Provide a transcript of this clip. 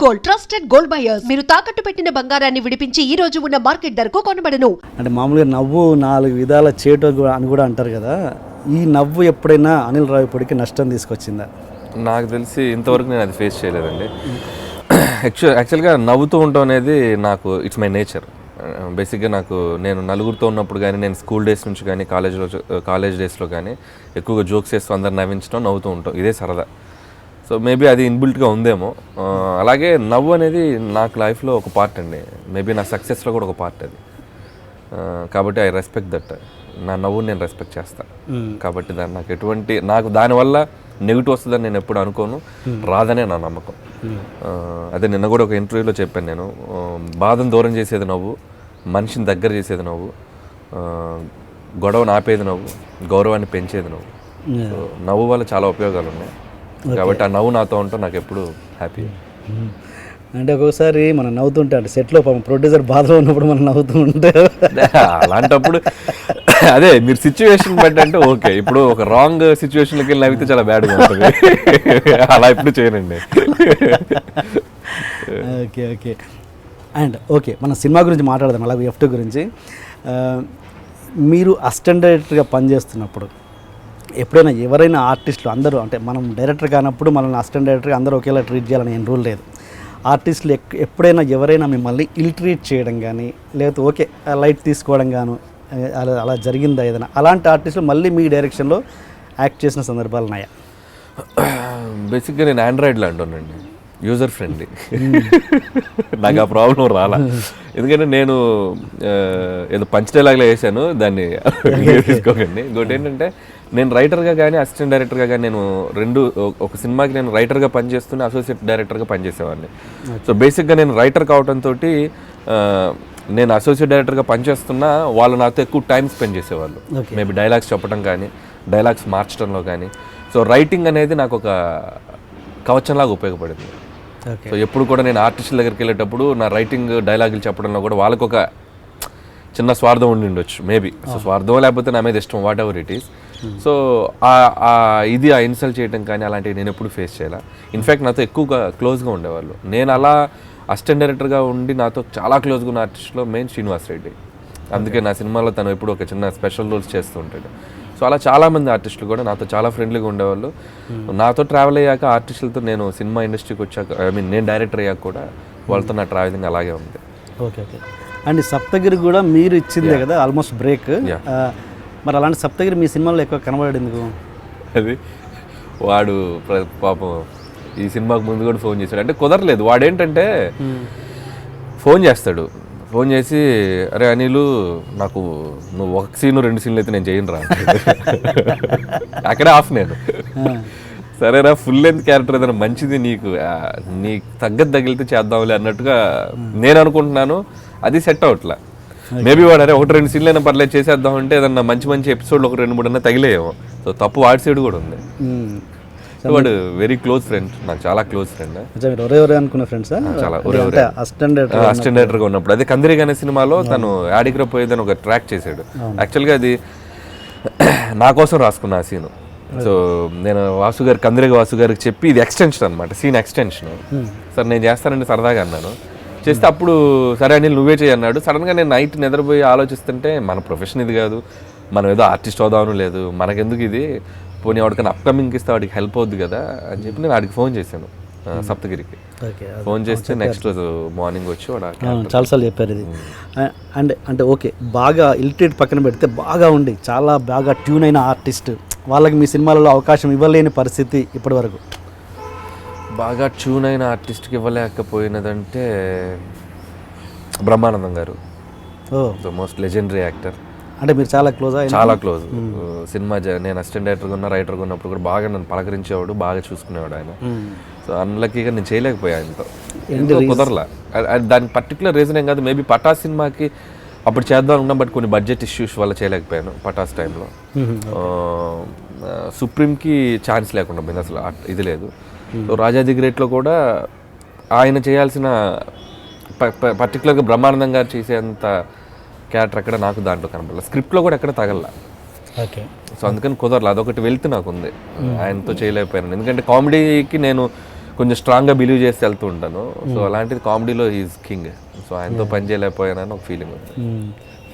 Gold, trusted gold buyers. మీరు తాకట్టు పెట్టిన బంగారాన్ని విడిపించి ఈ రోజు ఉన్న మార్కెట్ ధరకు కొనబడను. అంటే మామూలుగా నవ్వు 4 విధాల చేయటం అని కూడా అంటారు కదా, ఈ నవ్వు ఎప్పుడైనా అనిల్ రావిపూడికి నష్టం తీసుకొచ్చిందా? నాకు తెలిసి ఇంతవరకు నేను అది ఫేస్ చేయలేదండి. యాక్చువల్గా నవ్వుతూ ఉండటం అనేది నాకు ఇట్స్ మై నేచర్. బేసిక్గా నేను నలుగురితో ఉన్నప్పుడు కానీ, నేను స్కూల్ డేస్ నుంచి కానీ, కాలేజ్ డేస్లో కానీ ఎక్కువగా జోక్స్ చేస్తూ అందరు నవ్వించడం, నవ్వుతూ ఉంటాం, ఇదే సరదా. సో మేబీ అది ఇన్బిల్ట్గా ఉందేమో. అలాగే నవ్వు అనేది నాకు లైఫ్లో ఒక పార్ట్ అండి. మేబీ నా సక్సెస్లో కూడా ఒక పార్ట్ అది. కాబట్టి ఐ రెస్పెక్ట్ దట్. నా నవ్వుని నేను రెస్పెక్ట్ చేస్తాను. కాబట్టి నాకు దానివల్ల నెగిటివ్ వస్తుందని నేను ఎప్పుడు అనుకోను, రాదనే నా నమ్మకం. అదే నిన్న కూడా ఒక ఇంటర్వ్యూలో చెప్పాను నేను, బాధను దూరం చేసేది నవ్వు, మనిషిని దగ్గర చేసేది నవ్వు, గొడవను ఆపేది నవ్వు, గౌరవాన్ని పెంచేది నవ్వు. సో నవ్వు వల్ల చాలా ఉపయోగాలు ఉన్నాయి. కాబట్టి ఆ నవ్వు నాతో ఉంటే నాకు ఎప్పుడు హ్యాపీ. అంటే ఒక్కొక్కసారి మనం నవ్వుతుంటే, అంటే సెట్లో ప్రొడ్యూసర్ బాధలో ఉన్నప్పుడు మనం నవ్వుతూ ఉంటే అలాంటప్పుడు అదే మీరు సిచ్యువేషన్ బట్టి అంటే ఓకే. ఇప్పుడు ఒక రాంగ్ సిచ్యువేషన్కి వెళ్ళి నవ్వితే చాలా బ్యాడ్గా ఉంటుంది. అలా ఇప్పుడు చేయనండి. Okay okay. అండ్ ఓకే, మన సినిమా గురించి మాట్లాడదాం. అలాగే F2 గురించి. మీరు అసిస్టెంట్ డైరెక్టర్గా పనిచేస్తున్నప్పుడు ఎప్పుడైనా ఎవరైనా ఆర్టిస్టులు అందరూ, అంటే మనం డైరెక్టర్ కానప్పుడు మనల్ని అసిస్టెంట్ డైరెక్టర్గా అందరూ ఒకేలా ట్రీట్ చేయాలని ఏం రూల్ లేదు. ఆర్టిస్టులు ఎప్పుడైనా ఎవరైనా మిమ్మల్ని ఇల్ ట్రీట్ చేయడం కానీ, లేకపోతే ఓకే లైట్ తీసుకోవడం గాను అలా జరిగిందా ఏదైనా? అలాంటి ఆర్టిస్టులు మళ్ళీ మీ డైరెక్షన్లో యాక్ట్ చేసిన సందర్భాలు ఉన్నాయా? బేసిక్గా నేను ఆండ్రాయిడ్లో అంటానండి, యూజర్ ఫ్రెండ్లీ. నాకు ఆ ప్రాబ్లం రాలా. ఎందుకంటే నేను ఏదో పంచ్ డైలాగ్లో వేసాను, దాన్ని తీసుకోకండి. ఇంకోటి ఏంటంటే, నేను రైటర్గా కానీ అసిస్టెంట్ డైరెక్టర్గా కానీ నేను ఒక సినిమాకి నేను రైటర్గా పనిచేస్తూనే అసోసియేట్ డైరెక్టర్గా పనిచేసేవాడిని. సో బేసిక్గా నేను రైటర్ కావడంతో నేను అసోసియేట్ డైరెక్టర్గా పనిచేస్తున్నా వాళ్ళు నాతో ఎక్కువ టైం స్పెండ్ చేసేవాళ్ళు. మేబీ డైలాగ్స్ చెప్పడం కానీ, డైలాగ్స్ మార్చడంలో కానీ. సో రైటింగ్ అనేది నాకు ఒక కవచంలాగా ఉపయోగపడింది. సో ఎప్పుడు కూడా నేను ఆర్టిస్టుల దగ్గరికి వెళ్ళేటప్పుడు నా రైటింగ్ డైలాగులు చెప్పడంలో కూడా వాళ్ళకు ఒక చిన్న స్వార్థం ఉండి ఉండొచ్చు మేబీ. సో స్వార్థం లేకపోతే నా మీద ఇష్టం, what ever it is. So ఆ ఇన్సల్ట్ చేయడం కానీ అలాంటివి నేను ఎప్పుడు ఫేస్ చేయాలి. ఇన్ఫ్యాక్ట్ నాతో ఎక్కువగా క్లోజ్గా ఉండేవాళ్ళు. నేను అలా అసిస్టెంట్ డైరెక్టర్గా ఉండి నాతో చాలా క్లోజ్గా ఉన్న ఆర్టిస్ట్లో మెయిన్ శ్రీనివాస్ రెడ్డి. అందుకే నా సినిమాలో తను ఎప్పుడు ఒక చిన్న స్పెషల్ రోల్స్ చేస్తూ ఉంటాడు. సో అలా చాలామంది ఆర్టిస్టులు కూడా నాతో చాలా ఫ్రెండ్లీగా ఉండేవాళ్ళు. నాతో ట్రావెల్ అయ్యాక ఆర్టిస్టులతో నేను సినిమా ఇండస్ట్రీకి వచ్చాక, నేను డైరెక్టర్ అయ్యాక కూడా వాళ్ళతో నా ట్రావెలింగ్ అలాగే ఉంది. Okay okay. అండ్ సప్తగిరి కూడా మీరు ఇచ్చిందే కదా ఆల్మోస్ట్ బ్రేక్. మరి అలాంటి సప్తగిరి మీ సినిమాలో ఎక్కువ కనబడాడు ఎందుకు? అది వాడు పాపం ఈ సినిమాకు ముందు కూడా ఫోన్ చేశాడు. అంటే కుదరలేదు. వాడేంటంటే ఫోన్ చేసి, అరే అనిలు, నాకు నువ్వు 1 సీను 2 సీన్లు అయితే నేను చేయను రా. అక్కడే ఆఫ్ నేను. సరేరా, ఫుల్ లెంత్ క్యారెక్టర్ ఏదైనా మంచిది నీకు తగ్గట్టు తగిలితే చేద్దాంలే అన్నట్టుగా నేను అనుకుంటున్నాను. అది సెట్ అవట్లా. మేబీ వాడు అరే 1-2 సీన్లు అయినా పర్లేదు చేసేద్దాం అంటే ఏదన్నా మంచి ఎపిసోడ్లు 1-2-3 అన్నా తగిలేయేమో. సో తప్పు వాడి సైడ్ కూడా ఉంది. వాడు వెరీ క్లోజ్ ఫ్రెండ్, నాకు చాలా క్లోజ్ ఫ్రెండ్. అనుకున్న ఫ్రెండ్స్ చాలా అసిస్టెంట్ డైరెక్టర్గా ఉన్నప్పుడు. అదే కందిరిగా అనే సినిమాలో తను యాడికి పోయేదని ఒక ట్రాక్ చేశాడు. యాక్చువల్గా అది నా కోసం రాసుకున్న ఆ సీను. సో నేను కందిరిగా వాసు గారికి చెప్పి, ఇది ఎక్స్టెన్షన్ అనమాట, సీన్ ఎక్స్టెన్షన్. సార్ నేను చేస్తానండి సరదాగా అన్నాను. చేస్తే అప్పుడు సరే అనిల్ నువ్వే చేయన్నాడు. సడన్గా నేను నైట్ నిద్రపోయి ఆలోచిస్తుంటే, మన ప్రొఫెషన్ ఇది కాదు, మనం ఏదో ఆర్టిస్ట్ అవుదామని లేదు, మనకెందుకు ఇది, పోనీ వాడికన్నా అప్కమింగ్కి ఇస్తే వాడికి హెల్ప్ అవుద్ది కదా అని చెప్పి నేను వాడికి ఫోన్ చేశాను, సప్తగిరికి. ఫోన్ చేస్తే నెక్స్ట్ రోజు మార్నింగ్ వచ్చి వాడు చాలాసార్లు చెప్పారు ఇది. అండ్ అంటే ఓకే, బాగా ఇలిటరేట్ పక్కన పెడితే బాగా ఉండి చాలా బాగా ట్యూన్ అయిన ఆర్టిస్ట్ వాళ్ళకి మీ సినిమాలలో అవకాశం ఇవ్వలేని పరిస్థితి ఇప్పటి వరకు? బాగా ట్యూన్ అయిన ఆర్టిస్ట్కి ఇవ్వలేకపోయినదంటే బ్రహ్మానందం గారు. The most legendary actor. అంటే మీరు చాలా క్లోజ్. సినిమా నేను అసిస్టెంట్ డైరెక్టర్గా ఉన్నా, రైటర్గా ఉన్నప్పుడు కూడా బాగా నన్ను పలకరించేవాడు, బాగా చూసుకునేవాడు ఆయన. సో అన్లక్కీగా నేను చేయలేకపోయా, ఎంతో కుదరలా. దానికి పర్టికులర్ రీజన్ ఏం కాదు. మేబీ పటాస్ సినిమాకి అప్పుడు చేద్దాం అనుకున్నా, బట్ కొన్ని బడ్జెట్ ఇష్యూస్ వల్ల చేయలేకపోయాను పటాస్ టైంలో. సుప్రీంకి ఛాన్స్ లేకుండా పోయింది, అసలు ఇది లేదు. సో రాజా ది గ్రేట్లో కూడా ఆయన చేయాల్సిన పర్టికులర్గా బ్రహ్మానందం గారు చేసేంత క్యారెక్టర్ ఎక్కడ నాకు దాంట్లో కనపడలేదు. స్క్రిప్ట్లో కూడా ఎక్కడ తగల. సో అందుకని కుదరలేదు. అదొకటి వెళ్తే నాకు ఉంది, ఆయనతో చేయలేకపోయాను. ఎందుకంటే కామెడీకి నేను కొంచెం స్ట్రాంగ్గా బిలీవ్ చేసి వెళ్తూ ఉంటాను. సో అలాంటిది కామెడీలో ఈజ్ కింగ్. సో ఆయనతో పని చేయలేకపోయానని ఒక ఫీలింగ్ ఉంది.